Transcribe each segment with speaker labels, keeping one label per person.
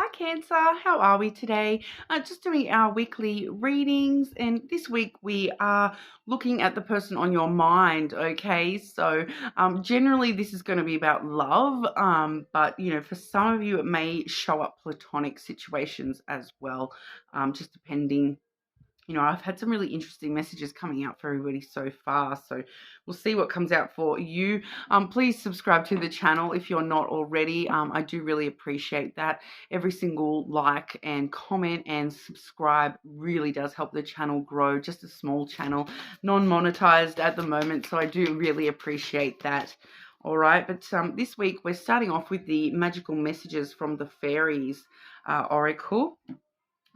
Speaker 1: Hi Cancer, how are we today? Just doing our weekly readings, and this week we are looking at the person on your mind, okay? So generally this is going to be about love, but for some of you it may show up platonic situations as well, just depending. I've had some really interesting messages coming out for everybody so far, so we'll see what comes out for you. Please subscribe to the channel if you're not already. I do really appreciate that. Every single like and comment and subscribe really does help the channel grow. Just a small channel, non-monetized at the moment, so I do really appreciate that. All right, but this week we're starting off with the magical messages from the fairies oracle.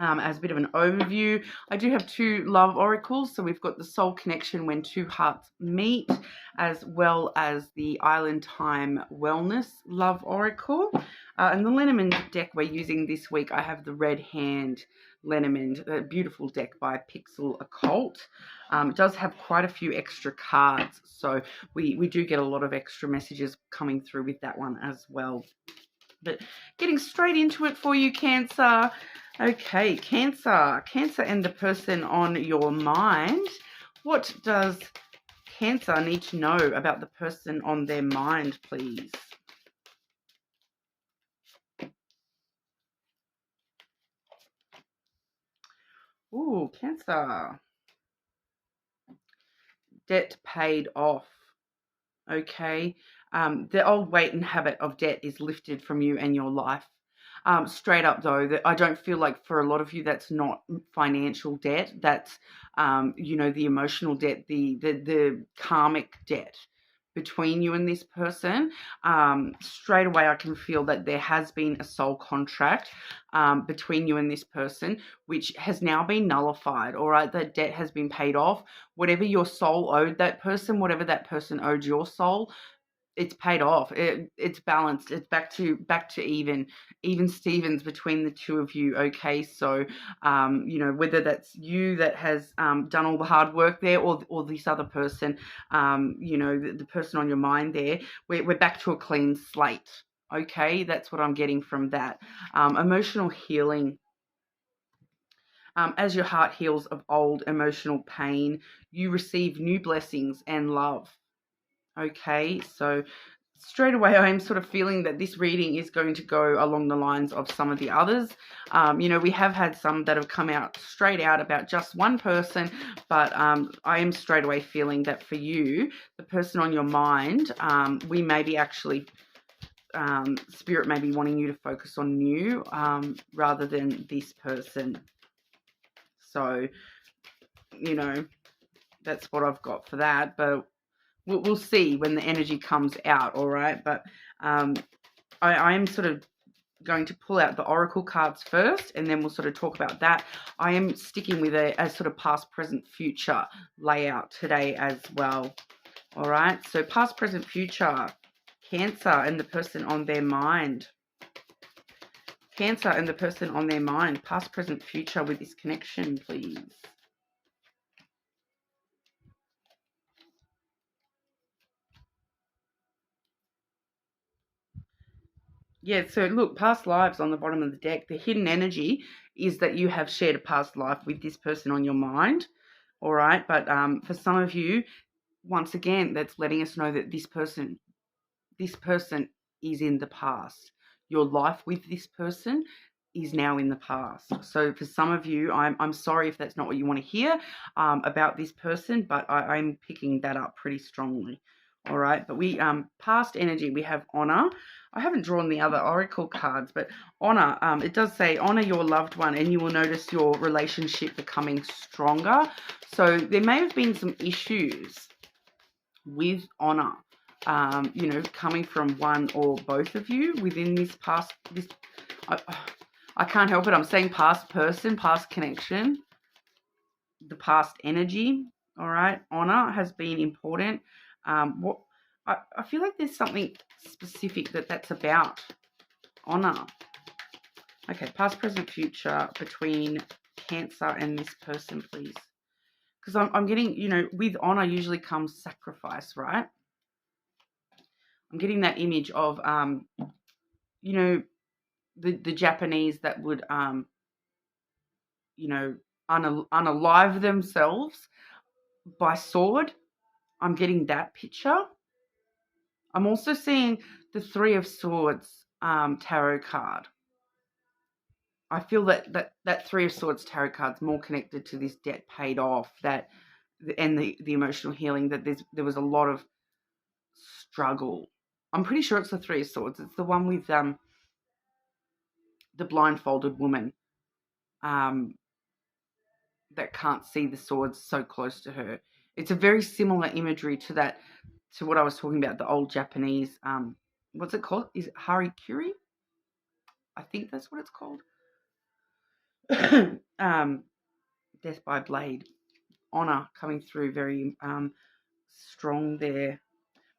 Speaker 1: As a bit of an overview, I do have two love oracles. So we've got the soul connection when two hearts meet, as well as the island time wellness love oracle. And the Lenormand deck we're using this week, I have the red hand Lenormand, a beautiful deck by Pixel Occult. It does have quite a few extra cards, so we do get a lot of extra messages coming through with that one as well. But getting straight into it for you, Cancer. Okay, Cancer and the person on your mind. What does Cancer need to know about the person on their mind, please? Ooh, Cancer. Debt paid off. Okay. The old weight and habit of debt is lifted from you and your life. Straight up though, that I don't feel like for a lot of you that's not financial debt. That's the emotional debt, the karmic debt between you and this person. Straight away I can feel that there has been a soul contract between you and this person, which has now been nullified. All right, that debt has been paid off. Whatever your soul owed that person, whatever that person owed your soul, it's paid off. It's balanced. It's back to even Stevens between the two of you. Okay, so whether that's you that has done all the hard work there, or this other person, the person on your mind there, we're back to a clean slate. Okay, that's what I'm getting from that. Emotional healing. As your heart heals of old emotional pain, you receive new blessings and love. Okay, so straight away I am sort of feeling that this reading is going to go along the lines of some of the others. We have had some that have come out straight out about just one person, but I am straight away feeling that for you, the person on your mind, we may be actually, Spirit may be wanting you to focus on you rather than this person. So, that's what I've got for that, but we'll see when the energy comes out, all right? But I am sort of going to pull out the oracle cards first, and then we'll sort of talk about that. I am sticking with a sort of past, present, future layout today as well, all right? So past, present, future, Cancer and the person on their mind. Cancer and the person on their mind, past, present, future with this connection, please. Yeah, so look, past lives on the bottom of the deck. The hidden energy is that you have shared a past life with this person on your mind, all right? But for some of you, once again, that's letting us know that this person is in the past. Your life with this person is now in the past. So for some of you, I'm sorry if that's not what you want to hear about this person, but I'm picking that up pretty strongly. All right, but we past energy, we have honor. I haven't drawn the other oracle cards, but honor, it does say honor your loved one and you will notice your relationship becoming stronger. So there may have been some issues with honor, coming from one or both of you within this past, I can't help it. I'm saying past person, past connection, the past energy. All right, honor has been important. I feel like there's something specific that's about honor. Okay, past, present, future between Cancer and this person, please. Because I'm getting, with honor usually comes sacrifice, right? I'm getting that image of, the Japanese that would you know, unalive themselves by sword. I'm getting that picture. I'm also seeing the Three of Swords tarot card. I feel that Three of Swords tarot card's more connected to this debt paid off, that and the emotional healing, that there was a lot of struggle. I'm pretty sure it's the Three of Swords. It's the one with the blindfolded woman that can't see the swords so close to her. It's a very similar imagery to what I was talking about, the old Japanese what's it called? Is it harikiri? I think that's what it's called. Death by blade. Honor coming through very strong there.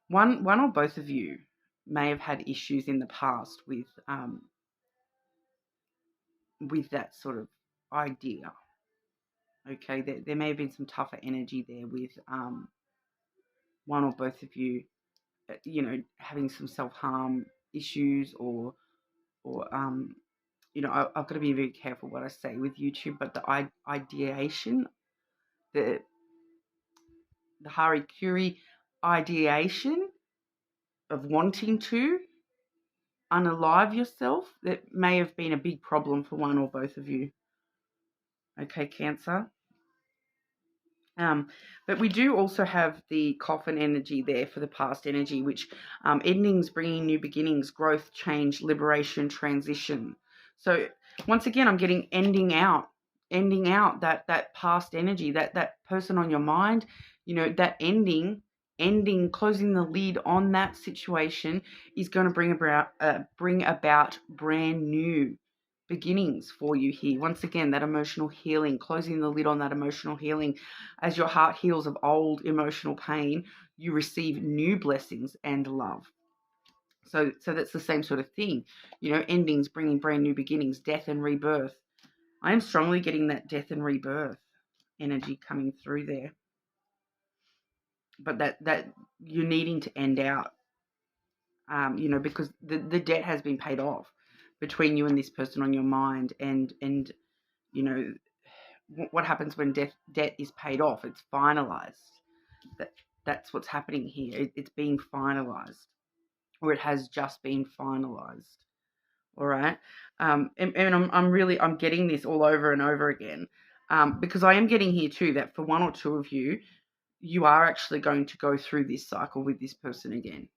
Speaker 1: One or both of you may have had issues in the past with that sort of idea. Okay, there may have been some tougher energy there with one or both of you, having some self-harm issues, or I've got to be very careful what I say with YouTube, but the ideation, the harikiri ideation of wanting to unalive yourself, that may have been a big problem for one or both of you. Okay, Cancer. But we do also have the coffin energy there for the past energy, which endings, bringing new beginnings, growth, change, liberation, transition. So once again, I'm getting ending out that past energy, that person on your mind, that ending, closing the lid on that situation is going to bring about brand new beginnings for you here. Once again, that emotional healing, closing the lid on that emotional healing. As your heart heals of old emotional pain, you receive new blessings and love. So that's the same sort of thing. Endings bringing brand new beginnings, death and rebirth. I am strongly getting that death and rebirth energy coming through there. But that you're needing to end out, because the debt has been paid off between you and this person on your mind, and what happens when debt is paid off? It's finalized. That's what's happening here. It's being finalized, or it has just been finalized. All right, and I'm getting this all over and over again, because I am getting here too that for one or two of you, you are actually going to go through this cycle with this person again.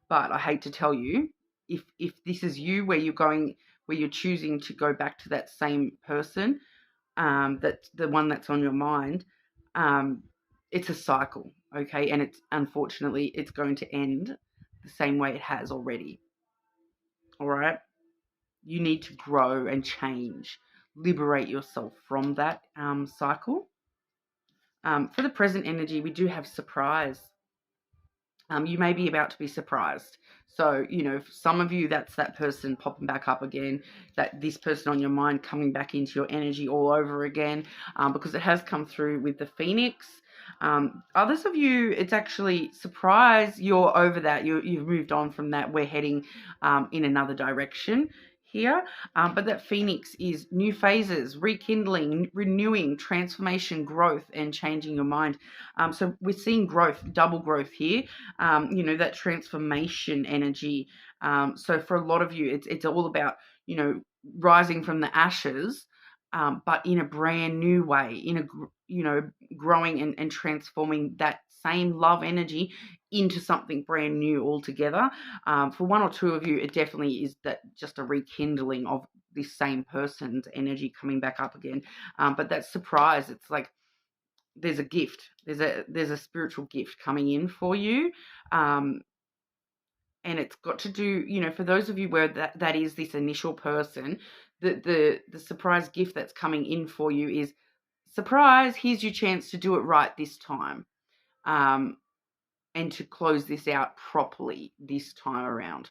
Speaker 1: But I hate to tell you, if this is you, where you're choosing to go back to that same person, that's the one that's on your mind, it's a cycle, okay? And unfortunately it's going to end the same way it has already. All right? You need to grow and change, liberate yourself from that cycle. For the present energy, we do have surprise. You may be about to be surprised. So, for some of you, that's that person popping back up again, that this person on your mind coming back into your energy all over again, because it has come through with the Phoenix. Others of you, it's actually surprise, you're over that. You've moved on from that. We're heading in another direction here, but that Phoenix is new phases, rekindling, renewing, transformation, growth, and changing your mind. So we're seeing growth, double growth here, that transformation energy. So for a lot of you, it's all about, rising from the ashes, but in a brand new way, growing and transforming that same love energy into something brand new altogether. For one or two of you, it definitely is that just a rekindling of this same person's energy coming back up again. But that surprise, it's like there's a gift, there's a spiritual gift coming in for you. And it's got to do, for those of you where that is this initial person, the surprise gift that's coming in for you is, surprise, here's your chance to do it right this time, and to close this out properly this time around.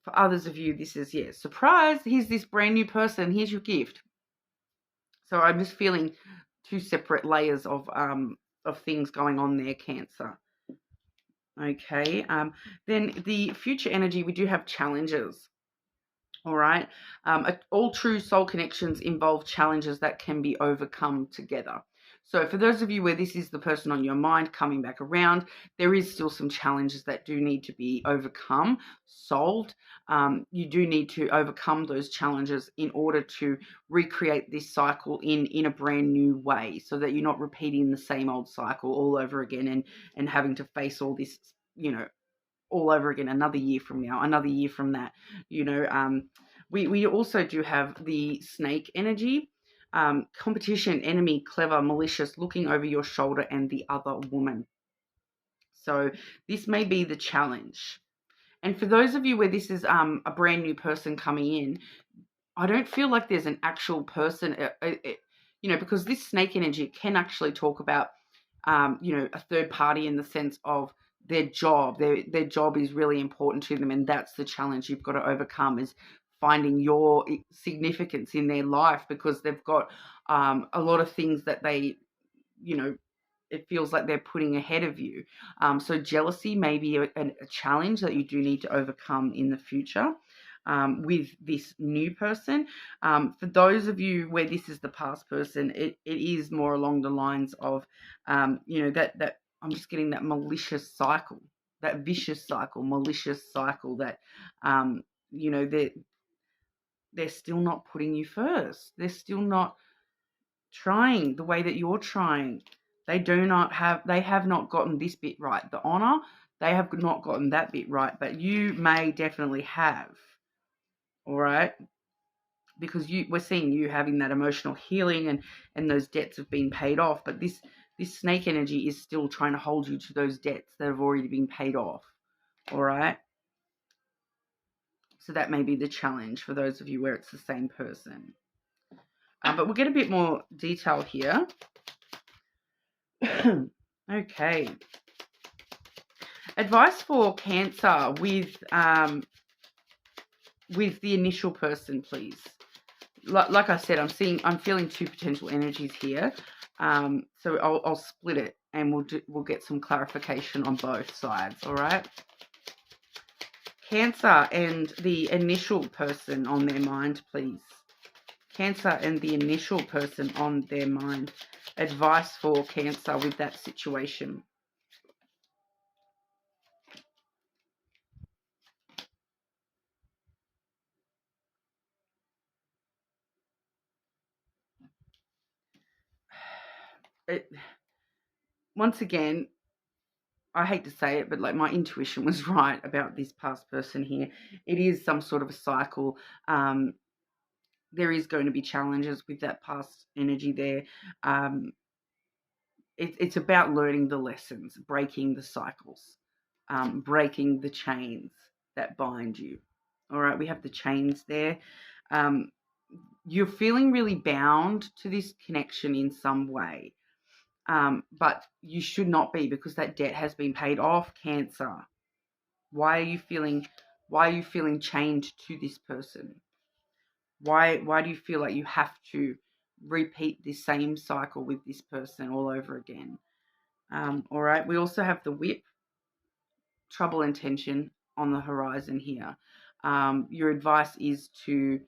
Speaker 1: For others of you, this is, surprise, here's this brand new person, here's your gift. So I'm just feeling two separate layers of things going on there, Cancer. Okay, then the future energy, we do have challenges. All right. All true soul connections involve challenges that can be overcome together. So, for those of you where this is the person on your mind coming back around, there is still some challenges that do need to be overcome, solved. You do need to overcome those challenges in order to recreate this cycle in a brand new way, so that you're not repeating the same old cycle all over again and having to face all this, all over again another year from now, another year from that. We also do have the snake energy, competition, enemy, clever, malicious, looking over your shoulder, and the other woman. So this may be the challenge. And for those of you where this is a brand new person coming in, I don't feel like there's an actual person, because this snake energy can actually talk about, a third party in the sense of their job. Their job is really important to them, and that's the challenge you've got to overcome, is finding your significance in their life, because they've got a lot of things that they, it feels like they're putting ahead of you. So jealousy may be a challenge that you do need to overcome in the future. With this new person. For those of you where this is the past person, it is more along the lines of, that I'm just getting that malicious cycle, that vicious cycle, malicious cycle that, they're still not putting you first. They're still not trying the way that you're trying. They have not gotten this bit right. The honor, they have not gotten that bit right, but you may definitely have. All right, because we're seeing you having that emotional healing, and those debts have been paid off, but this snake energy is still trying to hold you to those debts that have already been paid off. All right, so that may be the challenge for those of you where it's the same person. But we'll get a bit more detail here. Okay, advice for Cancer with the initial person, please. Like I said, I'm feeling two potential energies here. So I'll split it, and we'll get some clarification on both sides. All right. Cancer and the initial person on their mind, please. Cancer and the initial person on their mind. Advice for Cancer with that situation. Once again, I hate to say it, but like my intuition was right about this past person here. It is some sort of a cycle. There is going to be challenges with that past energy there. It's about learning the lessons, breaking the cycles, breaking the chains that bind you. All right, we have the chains there. You're feeling really bound to this connection in some way. But you should not be, because that debt has been paid off, Cancer. Why are you feeling chained to this person? Why do you feel like you have to repeat the same cycle with this person all over again? All right. We also have the Whip, trouble and tension on the horizon here. Your advice is to,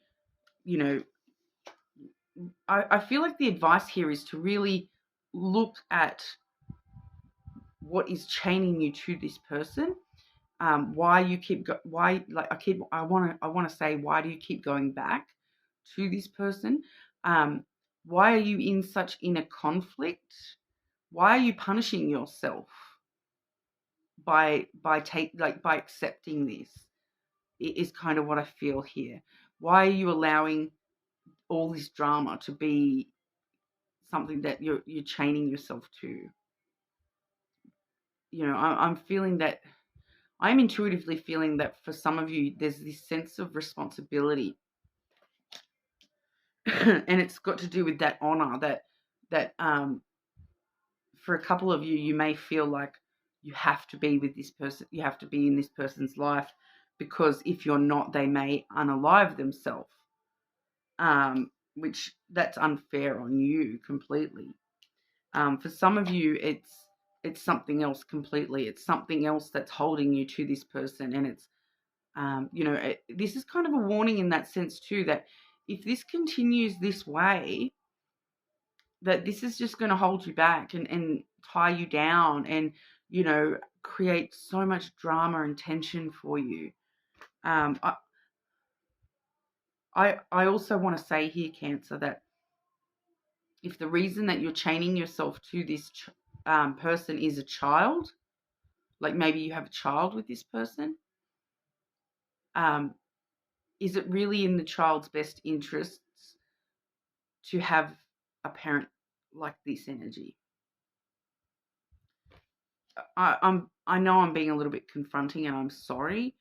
Speaker 1: I feel like the advice here is to really look at what is chaining you to this person. Why you keep I want to say, why do you keep going back to this person? Why are you in such inner conflict? Why are you punishing yourself by accepting this? It is kind of what I feel here. Why are you allowing all this drama to be something that you're chaining yourself to? I'm feeling that, I'm intuitively feeling that for some of you, there's this sense of responsibility. And it's got to do with that honor that for a couple of you, you may feel like you have to be with this person, you have to be in this person's life, because if you're not, they may unalive themselves. Which that's unfair on you completely. For some of you, it's something else completely. It's something else that's holding you to this person, and This is kind of a warning in that sense too, that if this continues this way, that this is just going to hold you back and tie you down and, create so much drama and tension for you. Um, I, I also want to say here, Cancer, that if the reason that you're chaining yourself to this person is a child, like maybe you have a child with this person, um, is it really in the child's best interests to have a parent like this energy? I know I'm being a little bit confronting, and I'm sorry,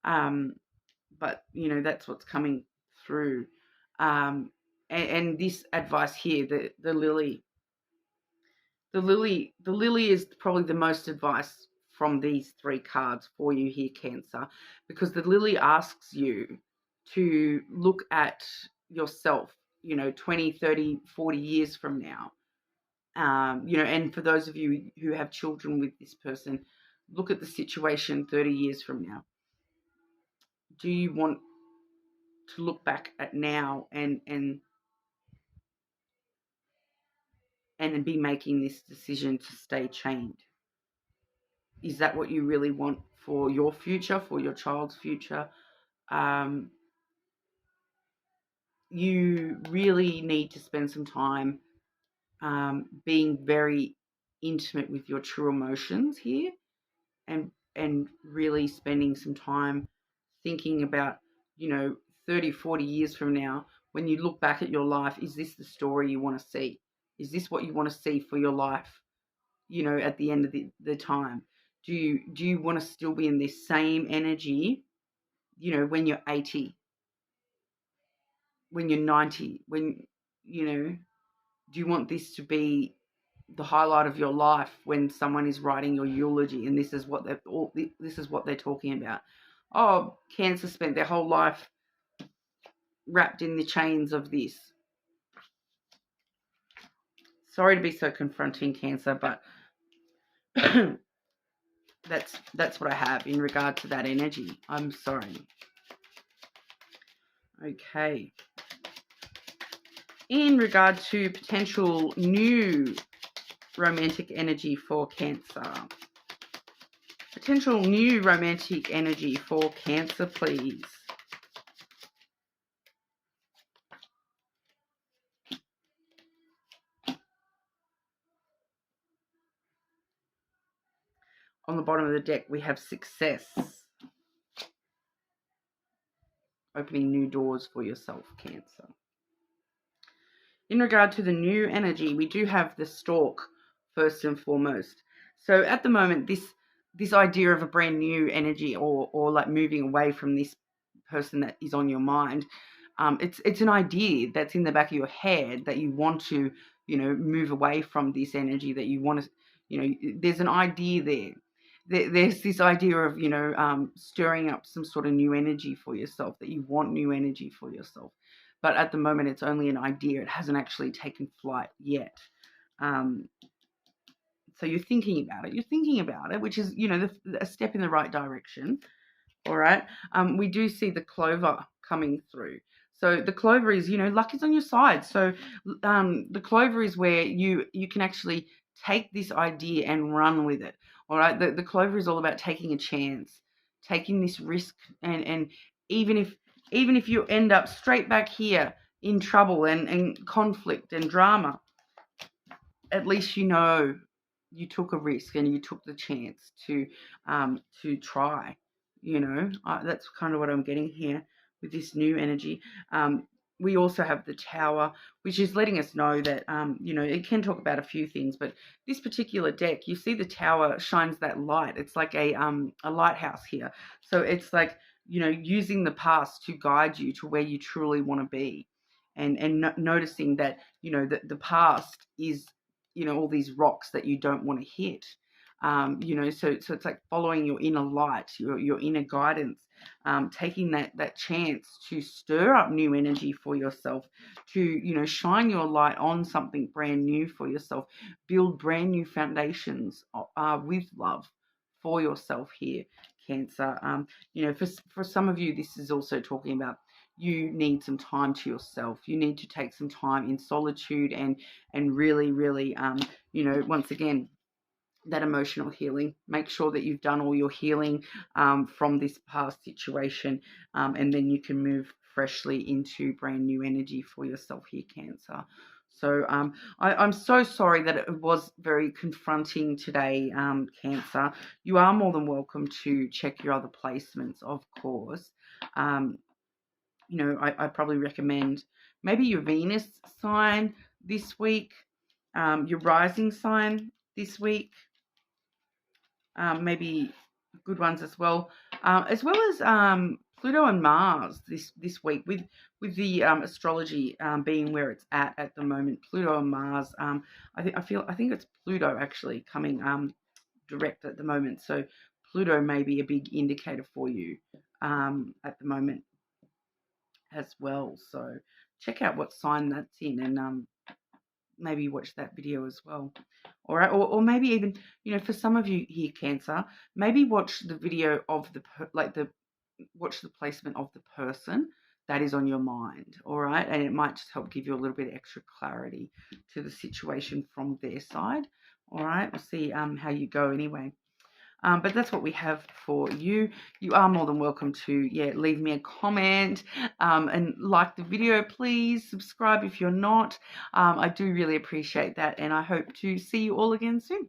Speaker 1: but that's what's coming through. And this advice here, the lily, the lily is probably the most advice from these three cards for you here, Cancer, because the lily asks you to look at yourself, 20, 30, 40 years from now. And for those of you who have children with this person, look at the situation 30 years from now. Do you want to look back at now and be making this decision to stay chained? Is that what you really want for your future, for your child's future? You really need to spend some time being very intimate with your true emotions here, and really spending some time thinking about, 30, 40 years from now, when you look back at your life, is this the story you want to see? Is this what you want to see for your life, at the end of the time? Do you want to still be in this same energy, when you're 80, when you're 90, do you want this to be the highlight of your life when someone is writing your eulogy and this is what they're talking about? Oh, Cancer spent their whole life wrapped in the chains of this. Sorry to be so confronting, Cancer, but that's what I have in regard to that energy. I'm sorry. Okay. In regard to potential new romantic energy for Cancer. Potential new romantic energy for Cancer, please. On the bottom of the deck, we have success. Opening new doors for yourself, Cancer. In regard to the new energy, we do have the Stork first and foremost. So at the moment, this idea of a brand new energy, or like moving away from this person that is on your mind, it's an idea that's in the back of your head that you want to, move away from this energy, that you want to, there's an idea there. There's this idea of, stirring up some sort of new energy for yourself, that you want new energy for yourself. But at the moment, it's only an idea. It hasn't actually taken flight yet. So you're thinking about it. You're thinking about it, which is, a step in the right direction. All right. We do see the clover coming through. So the clover is, luck is on your side. So the clover is where you can actually take this idea and run with it. All right. The clover is all about taking a chance, taking this risk, and even if you end up straight back here in trouble and conflict and drama, at least you took a risk and you took the chance to try. That's kind of what I'm getting here with this new energy. We also have the Tower, which is letting us know that, it can talk about a few things, but this particular deck, you see the Tower shines that light. It's like a lighthouse here. So it's like, using the past to guide you to where you truly want to be, and noticing that, the past is, all these rocks that you don't want to hit. So it's like following your inner light, your inner guidance, taking that chance to stir up new energy for yourself, to, shine your light on something brand new for yourself, build brand new foundations with love for yourself here, Cancer. You know, for some of you, this is also talking about you need some time to yourself. You need to take some time in solitude and really, really, you know, once again, that emotional healing. Make sure that you've done all your healing from this past situation, and then you can move freshly into brand new energy for yourself here, Cancer. So I'm so sorry that it was very confronting today, Cancer. You are more than welcome to check your other placements, of course. Um, you know, I probably recommend maybe your Venus sign this week, your rising sign this week, maybe good ones as well as Pluto and Mars this week with the astrology being where it's at the moment. Pluto and Mars. I think it's Pluto actually coming direct at the moment. So Pluto may be a big indicator for you at the moment as well. So check out what sign that's in and maybe watch that video as well. All right, or maybe even, you know, for some of you here, Cancer, maybe watch the video of watch the placement of the person that is on your mind. All right, and it might just help give you a little bit of extra clarity to the situation from their side. All right, we'll see how you go anyway. But that's what we have for you. You are more than welcome to, leave me a comment and like the video, please. Subscribe if you're not. I do really appreciate that, and I hope to see you all again soon.